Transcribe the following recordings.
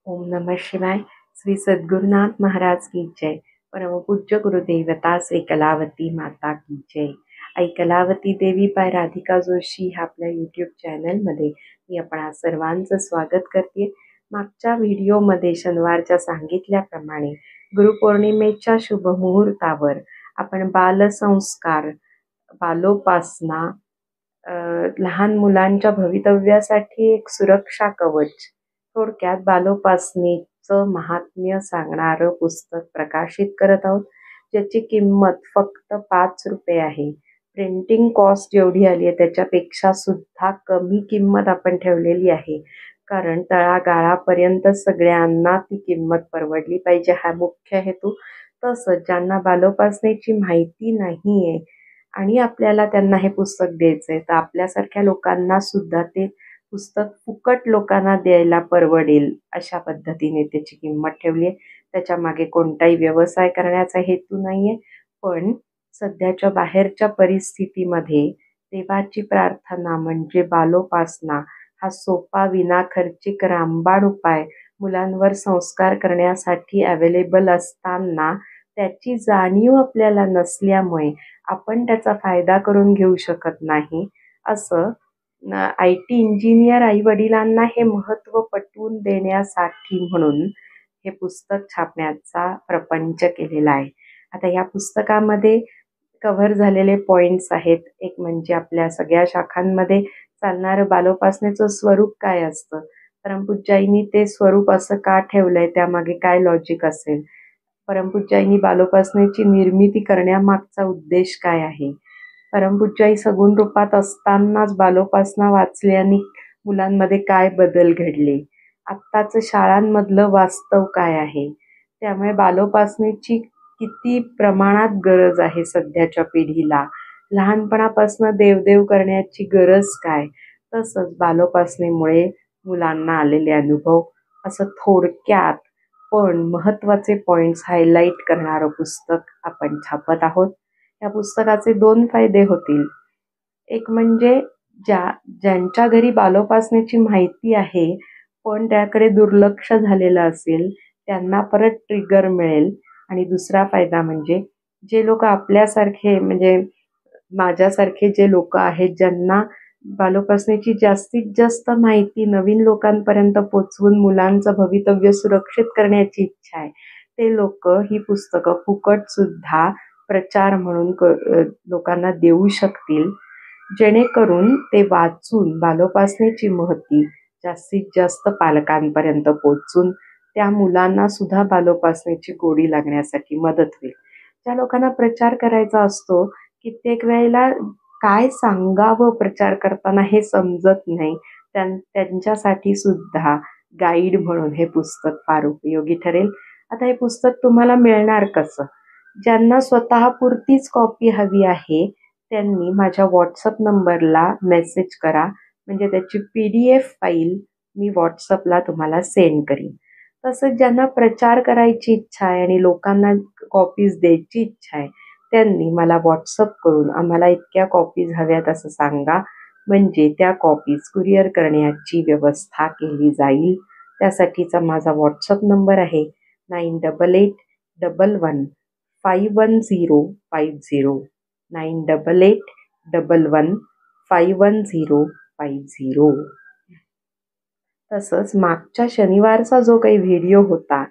ओम नमः शिवाय. श्री सद्गुरुनाथ महाराज की जय. परमपूज्य गुरुदेवता श्री कलावती माता की जय. आई कलावती देवी बाय राधिका जोशी ह्या आपल्या यूट्यूब चॅनलमध्ये मी आपणा सर्वांचं स्वागत करते. मागच्या व्हिडिओमध्ये शनिवारच्या सांगितल्याप्रमाणे गुरुपौर्णिमेच्या शुभमुहूर्तावर आपण बालसंस्कार, बालोपासना, लहान मुलांच्या भवितव्यासाठी एक सुरक्षा कवच, थोडक्यात बालोपासनेचं महात्म्य सांगणारं पुस्तक प्रकाशित करत आहोत, ज्याची किंमत फक्त 5 रुपये आहे. प्रिंटिंग कॉस्ट जेवढी आली आहे त्याच्यापेक्षा सुद्धा कमी किंमत आपण ठेवलेली आहे, कारण तळागाळापर्यंत सगळ्यांना ती किंमत परवडली पाहिजे हा मुख्य हेतू. तसंच ज्यांना बालोपासनेची माहिती नाही आहे आणि आपल्याला त्यांना हे पुस्तक द्यायचं आहे, तर आपल्यासारख्या लोकांना सुद्धा ते पुस्तक फुकट लोकांना द्यायला परवडेल अशा पद्धतीने त्याची किंमत ठेवली आहे. त्याच्यामागे कोणताही व्यवसाय करण्याचा हेतू नाही आहे, पण सध्याच्या बाहेरच्या परिस्थितीमध्ये देवाची प्रार्थना म्हणजे बालोपासना हा सोपा विनाखर्चिक रामबाण उपाय मुलांवर संस्कार करण्यासाठी अवेलेबल असताना त्याची जाणीव आपल्याला नसल्यामुळे आपण त्याचा फायदा करून घेऊ शकत नाही, असं आय टी इंजिनियर आई वडिलांना हे महत्त्व पटवून देण्यासाठी म्हणून हे पुस्तक छापण्याचा प्रपंच केलेला आहे. आता या पुस्तकामध्ये कव्हर झालेले पॉइंट्स आहेत. एक म्हणजे आपल्या सगळ्या शाखांमध्ये चालणारं बालोपासनेचं स्वरूप काय असतं, परमपूज्याईंनी ते स्वरूप असं का ठेवलंय, त्यामागे काय लॉजिक असेल, परमपूज्याईंनी बालोपासनेची निर्मिती करण्यामागचा उद्देश काय आहे, परमपूज्याई सगुण रूपात असतानाच बालोपासना वाचल्याने मुलांमध्ये काय बदल घडले, आत्ताचं शाळांमधलं वास्तव काय आहे, त्यामुळे बालोपासनेची किती प्रमाणात गरज आहे सध्याच्या पिढीला, लहानपणापासून देवदेव करण्याची गरज काय, तसंच बालोपासनेमुळे मुलांना आलेले अनुभव, असं थोडक्यात पण महत्त्वाचे पॉइंट्स हायलाईट करणारं पुस्तक आपण छापत आहोत. या पुस्तकाचे 2 फायदे होतील. एक म्हणजे ज्यांच्या घरी बालोपासनेची माहिती आहे पण त्याकडे दुर्लक्ष झालेलं असेल त्यांना परत ट्रिगर मिळेल. आणि दुसरा फायदा म्हणजे जे लोक आपल्यासारखे म्हणजे माझ्यासारखे जे लोक आहेत ज्यांना बालोपासनेची जास्तीत जास्त माहिती नवीन लोकांपर्यंत पोचवून मुलांचं भवितव्य सुरक्षित करण्याची इच्छा आहे, ते लोक ही पुस्तकं फुकट सुद्धा प्रचार म्हणून लोकांना देऊ शकतील, जेणेकरून ते वाचून बालोपासनेची महती जास्तीत जास्त पालकांपर्यंत पोचून त्या मुलांना सुद्धा बालोपासनेची गोडी लागण्यासाठी मदत होईल. ज्या लोकांना प्रचार करायचा असतो कित्येक वेळेला काय सांगावं प्रचार करताना हे समजत नाही, त्यांच्यासाठी सुद्धा गाईड म्हणून हे पुस्तक फार उपयोगी ठरेल. आता हे पुस्तक तुम्हाला मिळणार कसं, ज्यांना स्वतःपुरतीच कॉपी हवी आहे त्यांनी माझ्या व्हॉट्सअप नंबरला मेसेज करा, म्हणजे त्याची PDF फाईल मी व्हॉट्सअपला तुम्हाला सेंड करीन. तसंच ज्यांना प्रचार करायची इच्छा आहे आणि लोकांना कॉपीज द्यायची इच्छा आहे त्यांनी मला व्हॉट्सअप करून आम्हाला इतक्या कॉपीज हव्यात असं सांगा, म्हणजे त्या कॉपीज कुरिअर करण्याची व्यवस्था केली जाईल. त्यासाठीचा माझा व्हॉट्सअप नंबर आहे 9881115150 9881115150. तसंच मागच्या शनिवारचा जो काही व्हिडिओ होता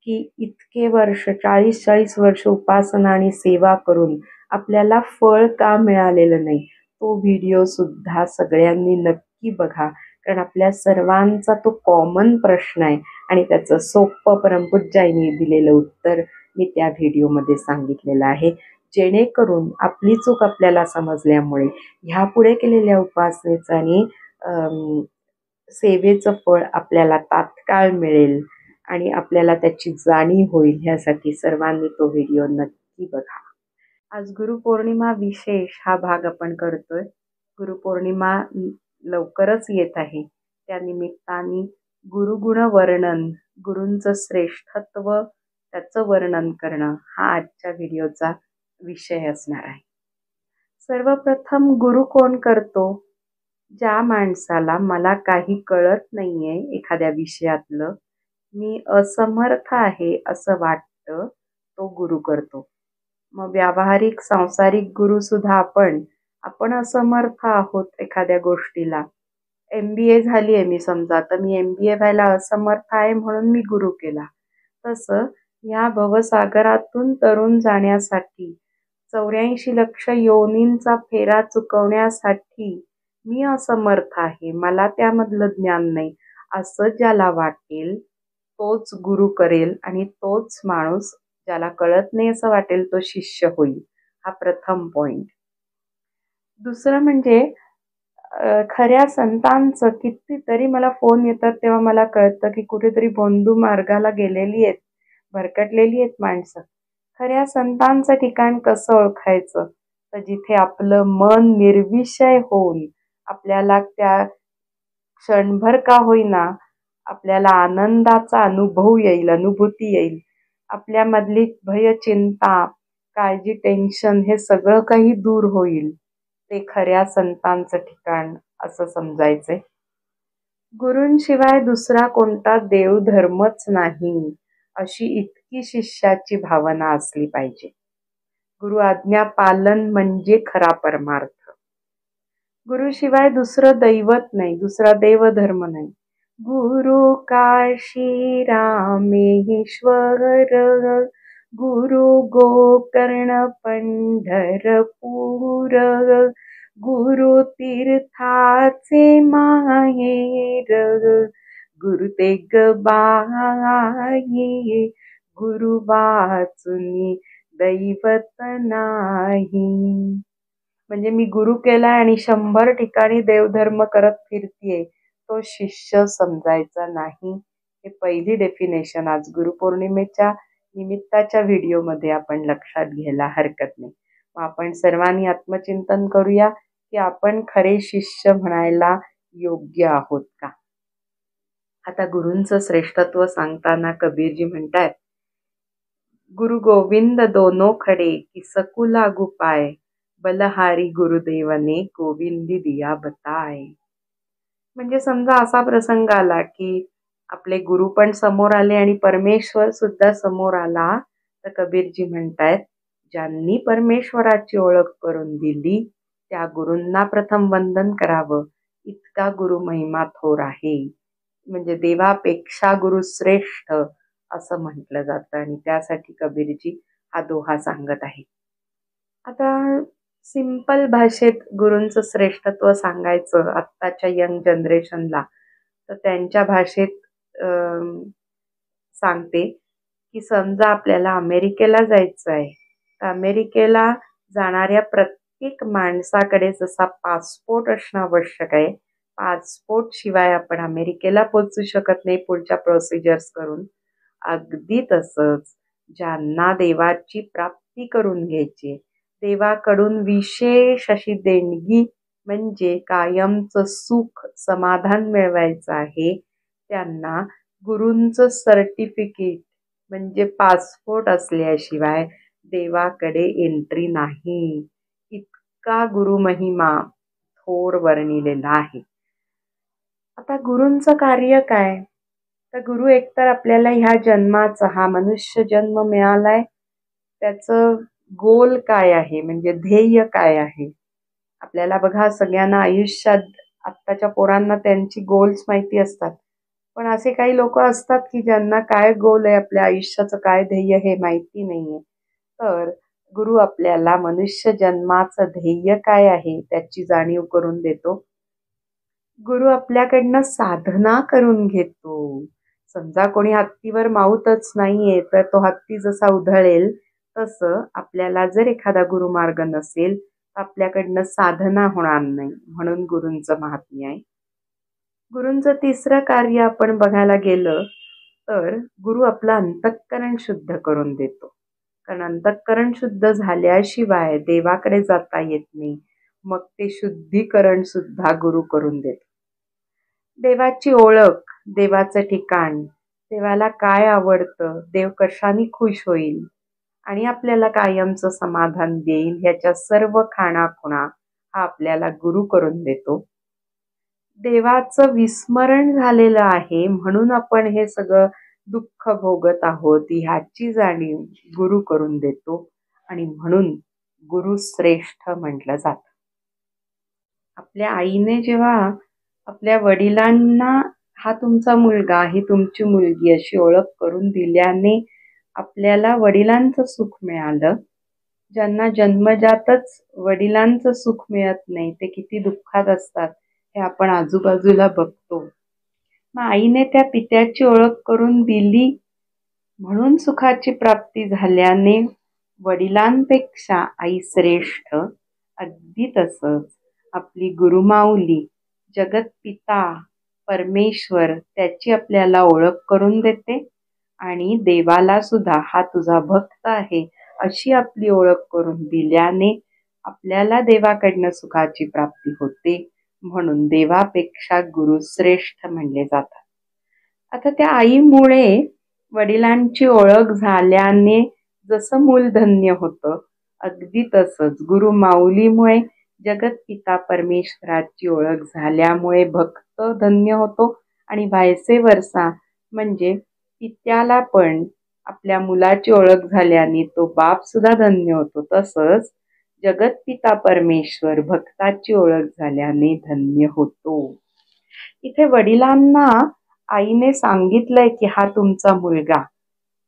की इतके वर्ष 40-40 वर्ष उपासना आणि सेवा करून आपल्याला फळ का मिळालेलं नाही, तो व्हिडिओ सुद्धा सगळ्यांनी नक्की बघा, कारण आपल्या सर्वांचा तो कॉमन प्रश्न आहे आणि त्याचं सोपं परमपूज्याईंनी दिलेलं उत्तर मी त्या व्हिडिओमध्ये सांगितलेलं आहे, जेणेकरून आपली चूक आपल्याला समजल्यामुळे ह्यापुढे केलेल्या उपासनेचं आणि सेवेचं फळ आपल्याला तात्काळ मिळेल आणि आपल्याला त्याची जाणीव होईल. ह्यासाठी सर्वांनी तो व्हिडिओ नक्की बघा. आज गुरुपौर्णिमा विशेष हा भाग आपण करतोय. गुरुपौर्णिमा लवकरच येत आहे, त्या निमित्ताने गुरुगुण वर्णन, गुरूंचं श्रेष्ठत्व, त्याचं वर्णन करणं हा आजच्या व्हिडिओचा विषय असणार आहे. सर्वप्रथम गुरु कोण करतो, ज्या माणसाला मला काही कळत नाहीये एखाद्या विषयातलं मी असमर्थ आहे असं वाटतं तो गुरु करतो. मग व्यावहारिक सांसारिक गुरु सुद्धा आपण असमर्थ आहोत एखाद्या गोष्टीला. MBA झाली आहे मी समजा, तर मी MBA व्हायला असमर्थ आहे म्हणून मी गुरु केला. तसं ह्या भवसागरातून तरुण जाण्यासाठी 84 लक्ष योनींचा फेरा चुकवण्यासाठी मी असमर्थ आहे, मला त्यामधलं ज्ञान नाही, असं ज्याला वाटेल तोच गुरु करेल आणि तोच माणूस, ज्याला कळत नाही असं वाटेल तो शिष्य होईल. हा प्रथम पॉइंट. दुसरं म्हणजे खऱ्या संतांचं कितीतरी मला फोन येतात तेव्हा मला कळतं की कुठेतरी भोंदू मार्गाला गेलेली आहेत, भरकटलेली आहेत माणसं. खऱ्या संतांचं ठिकाण कसं ओळखायचं? तर जिथे आपलं मन निर्विषय होऊन आपल्याला त्या क्षणभर का होईना आपल्याला आनंदाचा अनुभव येईल, अनुभूती येईल. आपल्यामधली भय, चिंता, काळजी, टेन्शन हे सगळं काही दूर होईल. ते खऱ्या संतांचं ठिकाण असं समजायचंय. गुरूंशिवाय दुसरा कोणता देवधर्मच नाही, अशी इतकी शिष्याची भावना असली पाहिजे. गुरु आज्ञा पालन म्हणजे खरा परमार्थ. गुरुशिवाय दुसरं दैवत नाही, दुसरा देवधर्म नाही. गुरु काशी रामेश्वर, गुरु गोकर्ण पंढरपूर, गुरु तीर्थाचे माहेर, गुरु तेग बाई, गुरु वाचुनी दैवत नाही. म्हणजे मी गुरु केलाय आणि 100 ठिकाणी देवधर्म करत फिरतीये, तो शिष्य समजायचा नाही. हे पहिली डेफिनेशन आज गुरुपौर्णिमेच्या निमित्ताच्या व्हिडिओमध्ये आपण लक्षात घ्यायला हरकत नाही. मग आपण सर्वांनी आत्मचिंतन करूया की आपण खरे शिष्य म्हणायला योग्य आहोत का. आता गुरूंचं श्रेष्ठत्व सांगताना कबीरजी म्हणतात, गुरु गोविंद दोनो खडे की सकू लागू पाय, बलहारी गुरुदेवने गोविंदी दिया बताय. म्हणजे समजा असा प्रसंग आला की आपले गुरु पण समोर आले आणि परमेश्वर सुद्धा समोर आला, तर कबीरजी म्हणतायत, ज्यांनी परमेश्वराची ओळख करून दिली त्या गुरूंना प्रथम वंदन करावं, इतका गुरु महिमा थोर आहे. म्हणजे देवापेक्षा गुरु श्रेष्ठ असं म्हटलं जातं आणि त्यासाठी कबीरजी हा दोहा सांगत आहे. आता सिंपल भाषेत गुरूंचं श्रेष्ठत्व सांगायचं आत्ताच्या यंग जनरेशनला, तर त्यांच्या भाषेत सांगते की समजा आपल्याला अमेरिकेला जायचं आहे, तर अमेरिकेला जाणाऱ्या प्रत्येक माणसाकडे जसा पासपोर्ट असणं आवश्यक आहे, पासपोर्ट शिवाय आपण अमेरिकेला पोहोचू शकत नाही पुढच्या प्रोसिजर्स करून, अगदी तसंच ज्यांना देवाची प्राप्ती करून घ्यायची, देवाकडून विशेष अशी देणगी म्हणजे कायमचं सुख समाधान मिळवायचं आहे, त्यांना गुरूंचं सर्टिफिकेट म्हणजे पासपोर्ट असल्याशिवाय देवाकडे एंट्री नाही. इतका गुरु महिमा थोर वर्णिलेला आहे. आता गुरूंचं कार्य काय? तर गुरु एकतर आपल्याला ह्या जन्माचा, हा मनुष्य जन्म मिळालाय त्याचं गोल काय आहे, म्हणजे ध्येय काय आहे. आपल्याला बघा सगळ्यांना आयुष्यात, आत्ताच्या पोरांना त्यांची गोल्स माहिती असतात, पण असे काही लोक असतात की ज्यांना काय गोल आहे, आपल्या आयुष्याचं काय ध्येय हे माहिती नाहीये. तर गुरु आपल्याला मनुष्य जन्माचं ध्येय काय आहे त्याची जाणीव करून देतो. गुरु आपल्याकडनं साधना करून घेतो. समजा कोणी हत्तीवर माऊतच नाहीये, तर तो हत्ती जसा उधळेल तसं आपल्याला जर एखादा गुरुमार्ग नसेल तर आपल्याकडनं साधना होणार नाही, म्हणून गुरूंचं महात्म्य आहे. गुरूंचं तिसरं कार्य आपण बघायला गेलं तर गुरु आपलं अंतःकरण शुद्ध करून देतो. कारण अंतःकरण शुद्ध झाल्याशिवाय देवाकडे जाता येत नाही. मग ते शुद्धीकरण सुद्धा गुरु करून देतो. देवाची ओळख, देवाचं ठिकाण, देवाला काय आवडतं, देव कशाने खुश होईल आणि आपल्याला कायमचं समाधान देईल, ह्याच्या सर्व खाणाखुणा हा आपल्याला गुरु करून देतो. देवाचं विस्मरण झालेलं आहे म्हणून आपण हे सगळं दुःख भोगत आहोत ह्याची जाणीव गुरु करून देतो आणि म्हणून गुरु श्रेष्ठ म्हटलं जातं. आपल्या आईने जेव्हा आपल्या वडिलांना हा तुमचा मुलगा, ही तुमची मुलगी अशी ओळख करून दिल्याने आपल्याला वडिलांचं सुख मिळालं. ज्यांना जन्मजातच वडिलांचं सुख मिळत नाही ते किती दुःखात असतात हे आपण आजूबाजूला बघतो. मग आईने त्या पित्याची ओळख करून दिली म्हणून सुखाची प्राप्ती झाल्याने वडिलांपेक्षा आई श्रेष्ठ. अगदी तसंच आपली गुरुमाऊली जगतपिता परमेश्वर त्याची आपल्याला ओळख करून देते आणि देवाला सुद्धा हा तुझा भक्त आहे अशी आपली ओळख करून दिल्याने आपल्याला देवाकडनं सुखाची प्राप्ती होते. म्हणून देवापेक्षा गुरु श्रेष्ठ म्हणले जातात. आता त्या आईमुळे वडिलांची ओळख झाल्याने जसं मूल धन्य होतं अगदी तसंच गुरु माऊलीमुळे जगतपिता परमेश्वराची ओळख झाल्यामुळे भक्त धन्य होतो आणि व्हायसे वर्सा म्हणजे पित्याला पण आपल्या मुलाची ओळख झाल्याने तो बाप सुद्धा धन्य होतो. तसंच जगतपिता परमेश्वर भक्ताची ओळख झाल्याने धन्य होतो. इथे वडिलांना आईने सांगितलंय की हा तुमचा मुलगा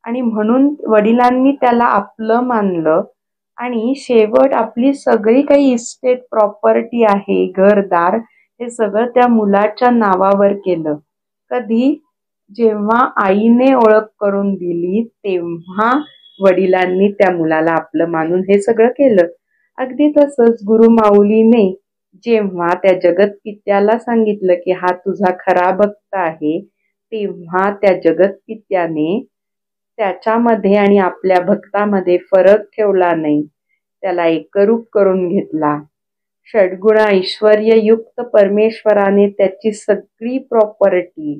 आणि म्हणून वडिलांनी त्याला आपलं मानलं आणि शेवट आपली सगळी काही इस्टेट प्रॉपर्टी आहे घरदार हे सगळं त्या मुलाच्या नावावर केलं. कधी जेव्हा आईने ओळख करून दिली तेव्हा वडिलांनी त्या मुलाला आपलं मानून हे सगळं केलं. अगदी तसंच गुरु माऊलीने जेव्हा त्या जगतपित्याला सांगितलं की हा तुझा खरा भक्त आहे तेव्हा त्या जगतपित्याने त्याच्यामध्ये आणि आपल्या भक्तामध्ये फरक ठेवला नाही. त्याला एकरूप करून घेतला. षड्गुण ऐश्वर्ययुक्त परमेश्वराने त्याची सगळी प्रॉपर्टी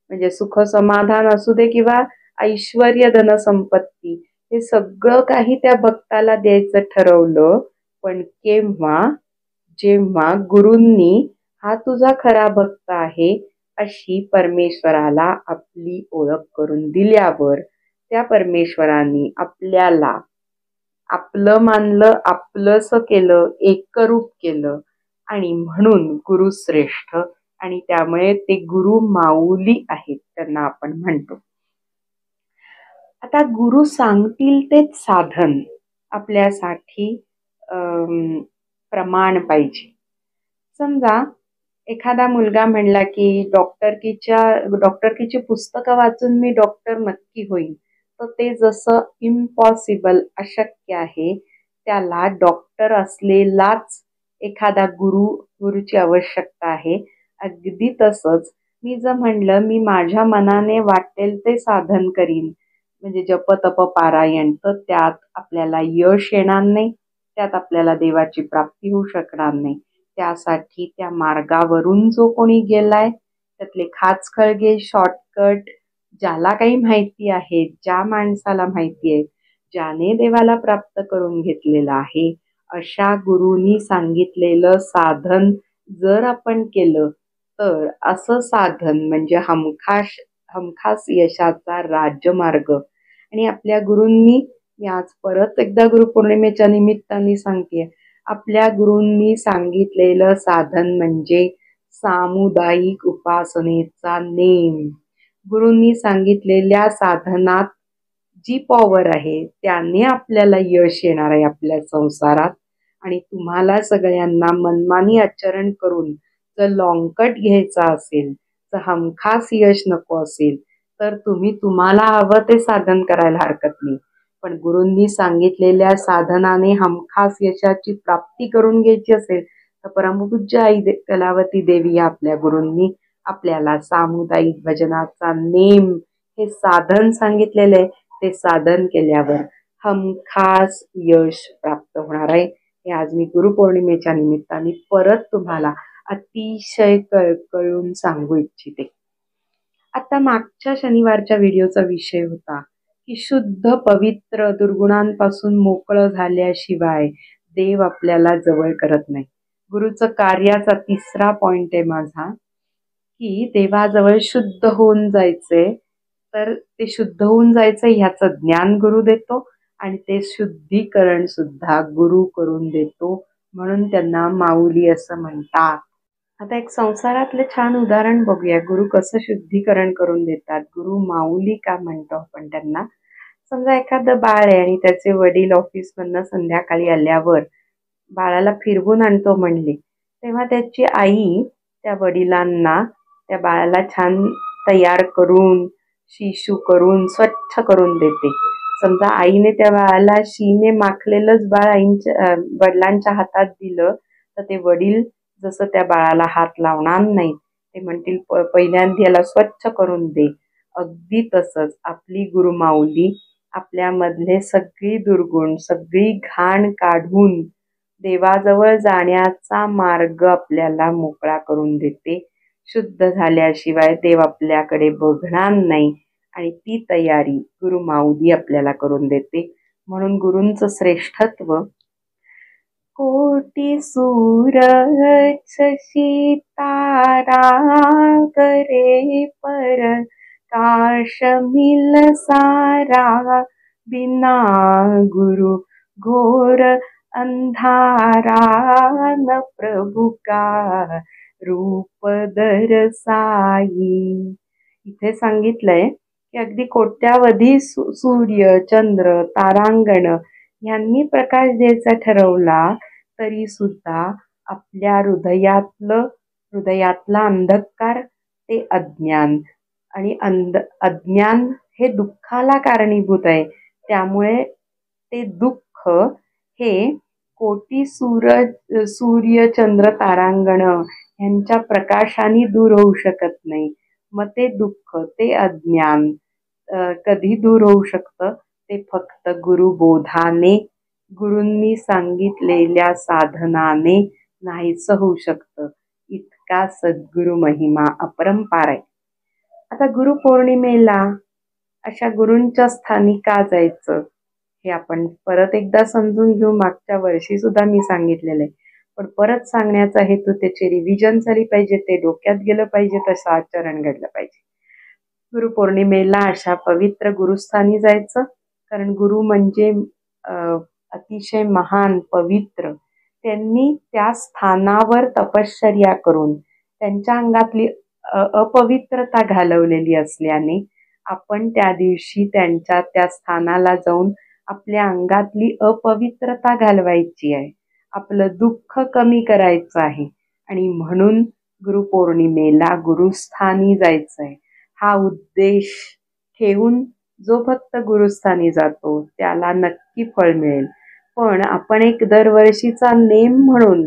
म्हणजे सुख समाधान असू दे किंवा ऐश्वर्य धनसंपत्ती हे सगळं काही त्या भक्ताला द्यायचं ठरवलं. पण जेव्हा गुरूंनी हा तुझा खरा भक्त आहे अशी परमेश्वराला आपली ओळख करून दिल्यावर त्या परमेश्वराने आपल्याला आपलं मानलं, आपलंसं केलं, एकरूप केलं आणि म्हणून गुरु श्रेष्ठ आणि त्यामुळे ते गुरु माऊली आहेत त्यांना आपण म्हणतो. आता गुरु सांगतील तेच साधन आपल्यासाठी प्रमाण पाहिजे. समजा एखादा मुलगा म्हणला की डॉक्टरकीची पुस्तकं वाचून मी डॉक्टर नक्की होईल, तर ते जसं इम्पॉसिबल अशक्य आहे त्याला डॉक्टर असलेलाच एखादा गुरुची आवश्यकता आहे. अगदी तसंच मी जर म्हणलं मी माझ्या मनाने वाटेल ते साधन करीन म्हणजे जप तप पारायण तर त्यात आपल्याला यश येणार नाही, त्यात आपल्याला देवाची प्राप्ती होऊ शकणार नाही. त्यासाठी त्या मार्गावरून जो कोणी गेलाय त्यातले खाचखळगे शॉर्टकट ज्याला काही माहिती आहे, ज्या माणसाला माहिती आहे, ज्याने देवाला प्राप्त करून घेतलेलं आहे अशा गुरूंनी सांगितलेलं साधन जर आपण केलं तर असं साधन म्हणजे हमखास यशाचा राजमार्ग. आणि आपल्या गुरूंनी मी आज परत एकदा गुरुपौर्णिमेच्या निमित्ताने सांगते आपल्या गुरूंनी सांगितलेलं साधन म्हणजे सामुदायिक उपासनेचा नेम. गुरूंनी सांगितलेल्या साधनात जी पॉवर आहे त्याने आपल्याला यश येणार आहे आपल्या संसारात. आणि तुम्हाला सगळ्यांना मनमानी आचरण करून जर लॉंगकट घ्यायचा असेल तर हमखास यश नको असेल तर तुम्हाला हवं ते साधन करायला हरकत नाही. पण गुरूंनी सांगितलेल्या साधनाने हमखास यशाची प्राप्ती करून घ्यायची असेल तर परमपूज्य आई कलावती देवी आपल्या गुरूंनी आपल्याला सामुदायिक भजनाचा नेम हे साधन सांगितलेले ते साधन केल्यावर हमखास यश प्राप्त होणार आहे. हे आज मी गुरुपौर्णिमेच्या निमित्ताने परत तुम्हाला अतिशय कळकळून सांगू इच्छिते. आता मागच्या शनिवारच्या व्हिडिओचा विषय होता की शुद्ध पवित्र दुर्गुणांपासून मोकळं झाल्याशिवाय देव आपल्याला जवळ करत नाही. गुरुचं कार्याचा तिसरा पॉइंट आहे माझा की देवाजवळ शुद्ध होऊन जायचंय तर ते शुद्ध होऊन जायचं ह्याचं ज्ञान गुरु देतो आणि ते शुद्धीकरण सुद्धा गुरु करून देतो, म्हणून त्यांना माऊली असं म्हणतात. आता एक संसारातले छान उदाहरण बघूया. गुरु कसं शुद्धीकरण करून देतात. गुरु माऊली का म्हणतो आपण त्यांना. समजा एखादं बाळ आहे आणि त्याचे वडील ऑफिसमधनं संध्याकाळी आल्यावर बाळाला फिरवून आणतो म्हणले, तेव्हा त्याची आई त्या वडिलांना त्या बाळाला छान तयार करून शिशू करून स्वच्छ करून देते. समजा आईने त्या बाळाला शीने माखलेलंच बाळ वडिलांच्या हातात दिलं तर ते वडील जसं त्या बाळाला हात लावणार नाहीत, ते म्हणतील पहिल्यांदा याला स्वच्छ करून दे. अगदी तसंच आपली गुरुमाऊली आपल्यामधले सगळी दुर्गुण सगळी घाण काढून देवाजवळ जाण्याचा मार्ग आपल्याला मोकळा करून देते. शुद्ध झाल्याशिवाय देव आपल्याकडे बघणार नाही आणि ती तयारी गुरुमाऊली आपल्याला करून देते. म्हणून गुरूंचं श्रेष्ठत्व कोटी सूरज शशी तारा करे प्रकाश मिल सारा बिना गुरु घोर अंधारा न प्रभु का रूप दर्शाई. इथे सांगितलंय की अगदी कोट्यावधी सूर्य चंद्र तारांगण यांनी प्रकाश द्यायचा ठरवला तरी सुद्धा आपल्या हृदयातला अंधकार ते अज्ञान आणि अज्ञान हे दुःखाला कारणीभूत आहे. त्यामुळे ते दुःख हे कोटी सूर्य चंद्र तारांगण यांच्या प्रकाशाने दूर होऊ शकत नाही. मग ते दुःख ते अज्ञान कधी दूर होऊ शकतं, ते फक्त गुरुबोधाने गुरूंनी सांगितलेल्या साधनाने नाहीच होऊ शकतं. इतका सद्गुरु महिमा अपरंपार आहे. आता गुरुपौर्णिमेला अशा गुरूंच्या स्थानी का जायचं हे आपण परत एकदा समजून घेऊ. मागच्या वर्षी सुद्धा मी सांगितलेलं आहे, पण परत सांगण्याचा हेतू त्याची रिव्हिजन झाली पाहिजे, ते डोक्यात गेलं पाहिजे, तसं आचरण घडलं पाहिजे. गुरुपौर्णिमेला अशा पवित्र गुरुस्थानी जायचं, कारण गुरु म्हणजे अतिशय महान पवित्र. त्यांनी त्या स्थानावर तपश्चर्या करून त्यांच्या अंगातली अपवित्रता घालवलेली असल्याने आपण त्या दिवशी त्यांच्या त्या स्थानाला जाऊन आपल्या अंगातली अपवित्रता घालवायची आहे, आपलं दुःख कमी करायचं आहे आणि म्हणून गुरुपौर्णिमेला गुरुस्थानी जायचं आहे. हा उद्देश ठेवून जो भक्त गुरुस्थानी जातो त्याला नक्की फळ मिळेल. पण आपण एक दरवर्षीचा नेम म्हणून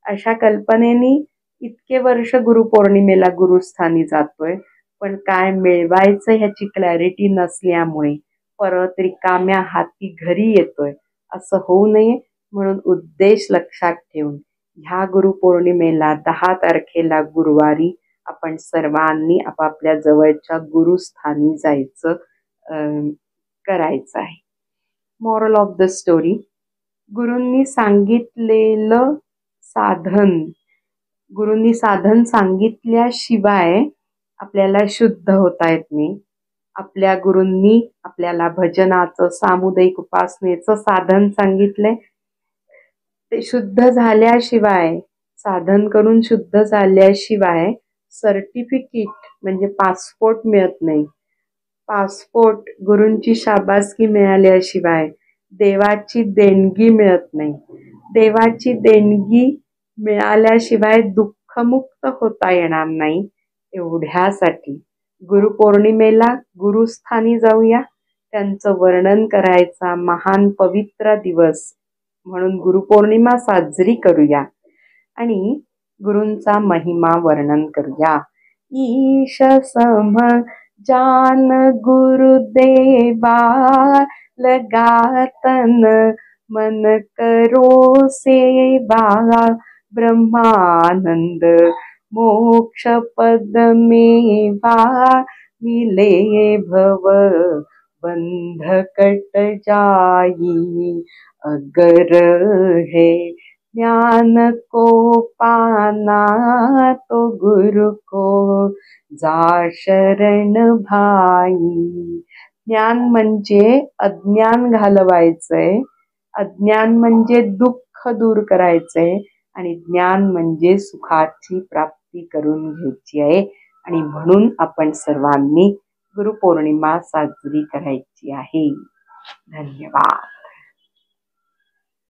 अशा कल्पनेने इतके वर्ष गुरुपौर्णिमेला गुरुस्थानी जातोय, पण काय मिळवायचं ह्याची क्लॅरिटी नसल्यामुळे परत रिकाम्या हाती घरी येतोय. असं होऊ नये म्हणून उद्देश लक्षात ठेवून ह्या गुरुपौर्णिमेला 10 तारखेला गुरुवारी आपण सर्वांनी आपापल्या जवळच्या गुरुस्थानी जायचं करायचं आहे. मॉरल ऑफ द स्टोरी, गुरूंनी साधन सांगितल्याशिवाय आपल्याला शुद्ध होता येत नाही. आपल्या गुरूंनी आपल्याला भजनाचं सामुदायिक उपासनेचं साधन सांगितलंय. ते शुद्ध झाल्याशिवाय, साधन करून शुद्ध झाल्याशिवाय सर्टिफिकेट म्हणजे पासपोर्ट मिळत नाही. पासपोर्ट गुरूंची शाबासकी मिळाल्याशिवाय देवाची देणगी मिळत नाही. देवाची देणगी मिळाल्याशिवाय दुःखमुक्त होता येणार नाही. एवढ्यासाठी गुरुपौर्णिमेला गुरुस्थानी जाऊया, त्यांचं वर्णन करायचा महान पवित्र दिवस म्हणून गुरुपौर्णिमा साजरी करूया आणि गुरूंचा महिमा वर्णन करूया. ईश सम जान गुरुदेवा लगातन मन करो सेवा ब्रह्मानंद मोक्ष पद मेवा मिले भव बंध कट जाई अगर है ज्ञान को पाना तो गुरु को जा शरण भाई. ज्ञान म्हणजे अज्ञान घालवायचंय, अज्ञान म्हणजे दुःख दूर करायचंय आणि ज्ञान म्हणजे सुखाची प्राप्ती करून घ्यायची आहे. आणि म्हणून आपण सर्वांनी गुरुपौर्णिमा साजरी करायची आहे. धन्यवाद.